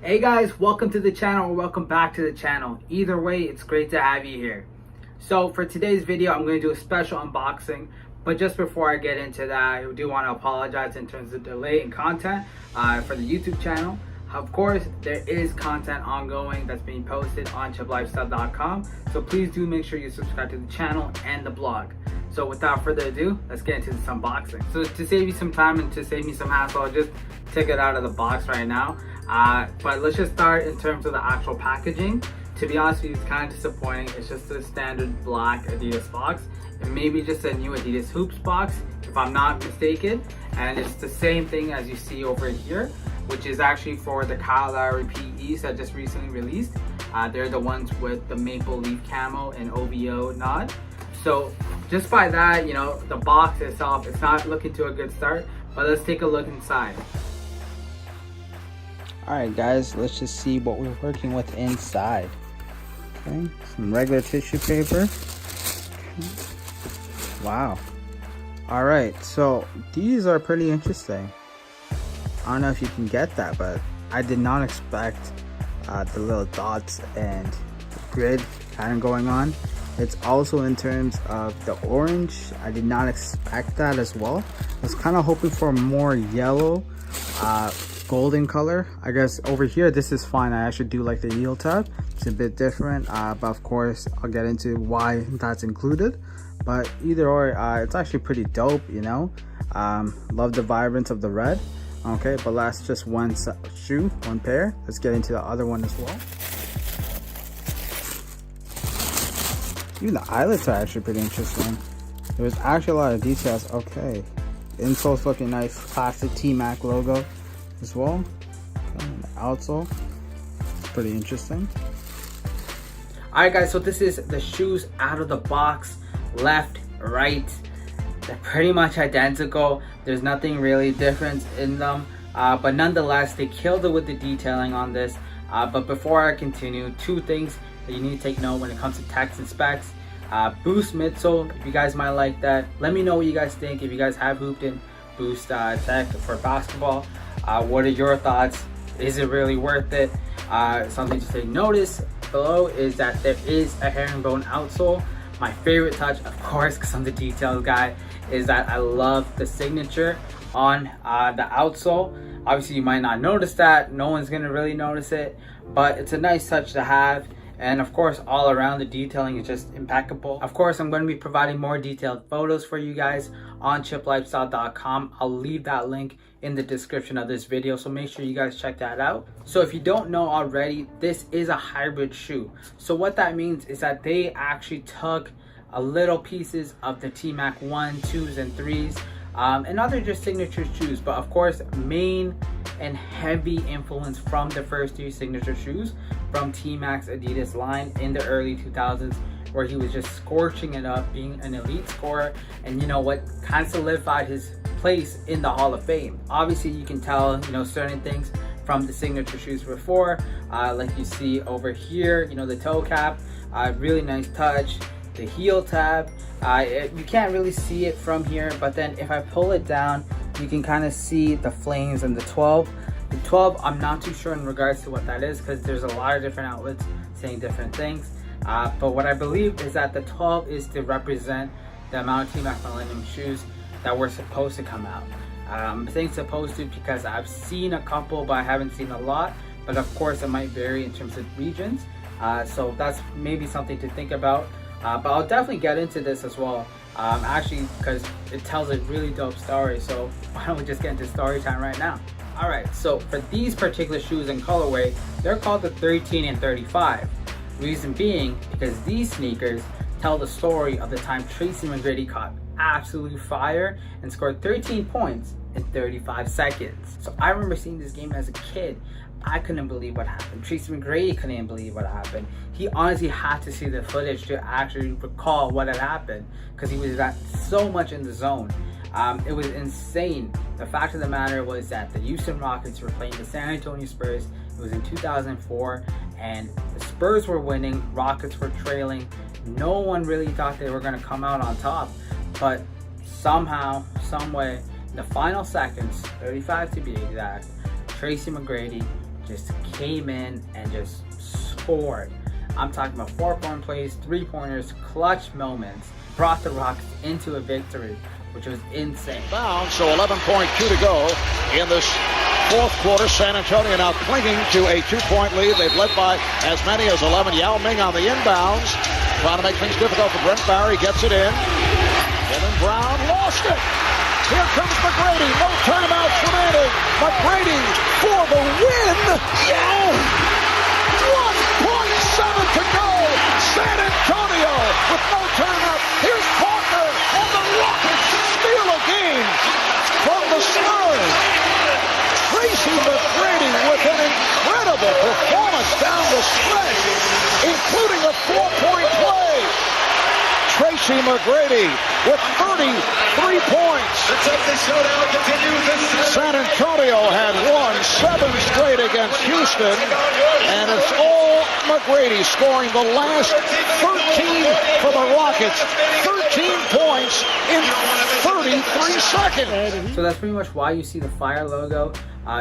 Hey guys, welcome to the channel, or welcome back to the channel. Either way, it's great to have you here. So for today's video, I'm going to do a special unboxing, but just before I get into that, I do want to apologize in terms of delay in content for the YouTube channel. Of course, there is content ongoing that's being posted on CH.IPlifestyle.com, so please do make sure you subscribe to the channel and the blog. So without further ado, let's get into this unboxing. So to save you some time and to save me some hassle, I'll just take it out of the box right now. But let's just start in terms of the actual packaging. To be honest with you, it's kind of disappointing. It's just a standard black Adidas box. It may be just a new Adidas Hoops box, if I'm not mistaken. And it's the same thing as you see over here, which is actually for the Kyle Lowry PEs that just recently released. They're the ones with the maple leaf camo and OVO nod. So just by that, you know, the box itself, it's not looking to a good start, but let's take a look inside. Alright guys, let's just see what we're working with inside. Okay, some regular tissue paper. Okay. Wow. Alright, so these are pretty interesting. I don't know if you can get that, but I did not expect the little dots and grid pattern going on. It's also in terms of the orange. I did not expect that as well. I was kind of hoping for more yellow, golden color. I guess over here this is fine. I actually do like the heel tab. It's a bit different, but of course I'll get into why that's included. But either or, it's actually pretty dope, you know. Love the vibrance of the red. Okay, but that's just one shoe, one pair. Let's get into the other one as well. Even the eyelets are actually pretty interesting. There's actually a lot of details. Okay, the insole's looking nice, classic T-Mac logo as well. Okay, and the outsole, it's pretty interesting. Alright guys, so this is the shoes out of the box, left, right. They're pretty much identical. There's nothing really different in them, but nonetheless, they killed it with the detailing on this. But before I continue, two things that you need to take note when it comes to text and specs. Boost midsole, if you guys might like that. Let me know what you guys think. If you guys have hooped in Boost tech for basketball, what are your thoughts? Is it really worth it? Something to take notice below is that there is a herringbone outsole. My favorite touch, of course, because I'm the details guy, is that I love the signature on the outsole. Obviously, you might not notice that. No one's gonna really notice it, but it's a nice touch to have. And of course, all around the detailing is just impeccable. Of course, I'm going to be providing more detailed photos for you guys on CH.IPlifestyle.com. I'll leave that link in the description of this video, so make sure you guys check that out. So if you don't know already, this is a hybrid shoe. So what that means is that they actually took a little pieces of the T-Mac 1, 2s, and 3s, and other just signature shoes, but of course main and heavy influence from the first three signature shoes from T-Mac's Adidas line in the early 2000s, where he was just scorching it up, being an elite scorer, and you know what, kind of solidified his place in the Hall of Fame. Obviously you can tell, you know, certain things from the signature shoes before, like you see over here, you know, the toe cap, really nice touch. The heel tab, you can't really see it from here, but then if I pull it down, you can kind of see the flames and the 12. The 12, I'm not too sure in regards to what that is, because there's a lot of different outlets saying different things. But what I believe is that the 12 is to represent the amount of T-Mac Millennium shoes that were supposed to come out. I'm saying supposed to because I've seen a couple, but I haven't seen a lot. But of course, it might vary in terms of regions. So that's maybe something to think about. But I'll definitely get into this as well, actually, because it tells a really dope story. So why don't we just get into story time right now? All right, so for these particular shoes in colorway, they're called the 13 and 35. Reason being, because these sneakers tell the story of the time Tracy McGrady caught absolute fire and scored 13 points in 35 seconds. So I remember seeing this game as a kid. I couldn't believe what happened. Tracy McGrady couldn't believe what happened. He honestly had to see the footage to actually recall what had happened, because he was so much in the zone. It was insane. The fact of the matter was that the Houston Rockets were playing the San Antonio Spurs. It was in 2004, and the Spurs were winning, Rockets were trailing. No one really thought they were going to come out on top, but somehow, some way, in the final seconds, 35 to be exact, Tracy McGrady just came in and just scored. I'm talking about 4-point plays, 3-pointers, clutch moments, brought the Rockets into a victory, which was insane. Bound, so 11.2 to go in this fourth quarter. San Antonio now clinging to a 2-point lead. They've led by as many as 11. Yao Ming on the inbounds, trying to make things difficult for Brent Barry. Gets it in. Kevin Brown lost it. Here comes McGrady. No timeouts remaining. McGrady for the win. Yeah! 1.7 to go. San Antonio with no timeout. Here's Parker, and the Rockets steal a game from the Spurs. Tracy McGrady with an incredible performance down the stretch, including a 4-point play. Tracy McGrady with 33 points. San Antonio had won 7 straight against Houston, and it's all McGrady scoring the last 13 for the Rockets. 13 points in 33 seconds. So that's pretty much why you see the fire logo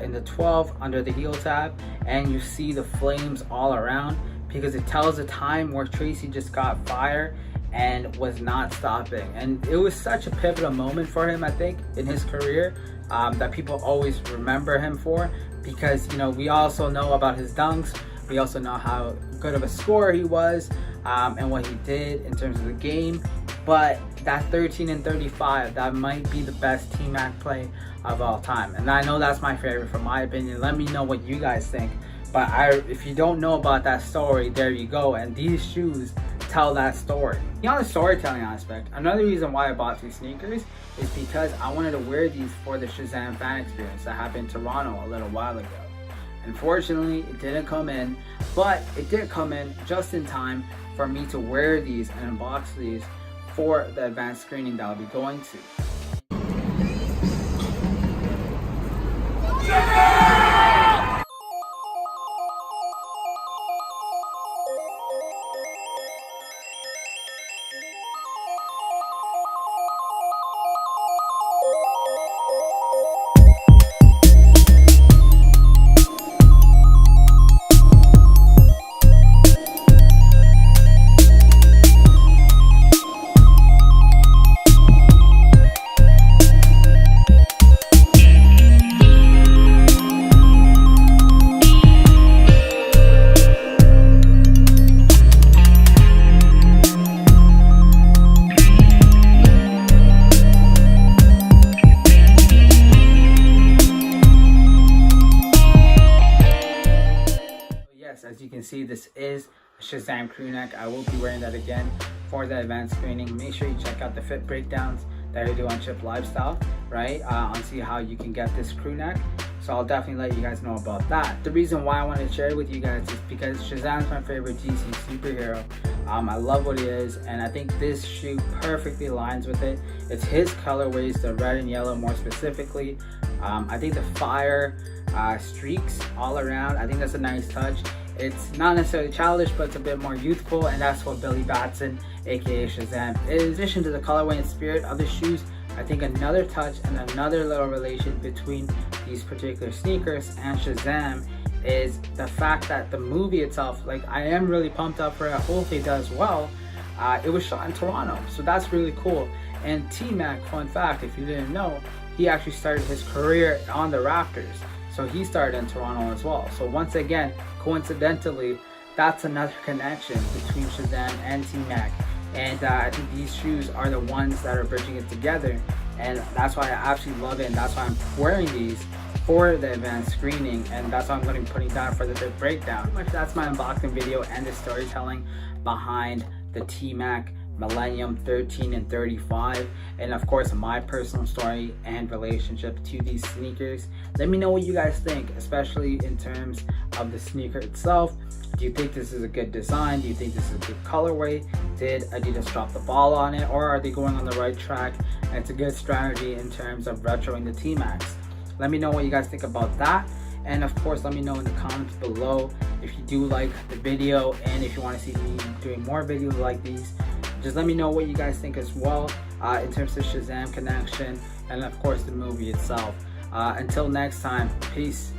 in the 12 under the heel tab, and you see the flames all around, because it tells the time where Tracy just got fire and was not stopping. And it was such a pivotal moment for him, I think, in his career, that people always remember him for, because, you know, we also know about his dunks, we also know how good of a scorer he was, and what he did in terms of the game. But that 13 and 35, that might be the best T-Mac play of all time, and I know that's my favorite from my opinion. Let me know what you guys think. But if you don't know about that story, there you go, and these shoes tell that story. Beyond the storytelling aspect, another reason why I bought these sneakers is because I wanted to wear these for the Shazam fan experience that happened in Toronto a little while ago. Unfortunately, it didn't come in, but it did come in just in time for me to wear these and unbox these for the advanced screening that I'll be going to. As you can see, this is a Shazam crew neck. I will be wearing that again for the advanced screening. Make sure you check out the fit breakdowns that I do on C.H.I.P Lifestyle, right? On see how you can get this crew neck. So I'll definitely let you guys know about that. The reason why I wanted to share it with you guys is because Shazam's my favorite DC superhero. I love what he is, and I think this shoe perfectly aligns with it. It's his colorways, the red and yellow more specifically. I think the fire streaks all around, I think that's a nice touch. It's not necessarily childish, but it's a bit more youthful, and that's what Billy Batson, aka Shazam, is. In addition to the colorway and spirit of the shoes, I think another touch and another little relation between these particular sneakers and Shazam is the fact that the movie itself, like, I am really pumped up for it. Hopefully it does well. It was shot in Toronto, so that's really cool. And T-Mac, fun fact, if you didn't know, he actually started his career on the Raptors. So he started in Toronto as well. So once again, coincidentally, that's another connection between Shazam and T-Mac. And I think these shoes are the ones that are bridging it together. And that's why I absolutely love it. And that's why I'm wearing these for the advanced screening. And that's why I'm going to be putting down for the big breakdown. Pretty much that's my unboxing video and the storytelling behind the T-Mac Millennium 13 and 35, and of course my personal story and relationship to these sneakers. Let me know what you guys think, especially in terms of the sneaker itself. Do you think this is a good design? Do you think this is a good colorway? Did Adidas drop the ball on it, or are they going on the right track? And it's a good strategy in terms of retroing the T-Macs. Let me know what you guys think about that, and of course let me know in the comments below if you do like the video, and if you want to see me doing more videos like these. Just let me know what you guys think as well. in terms of Shazam connection, and of course the movie itself. Until next time, peace.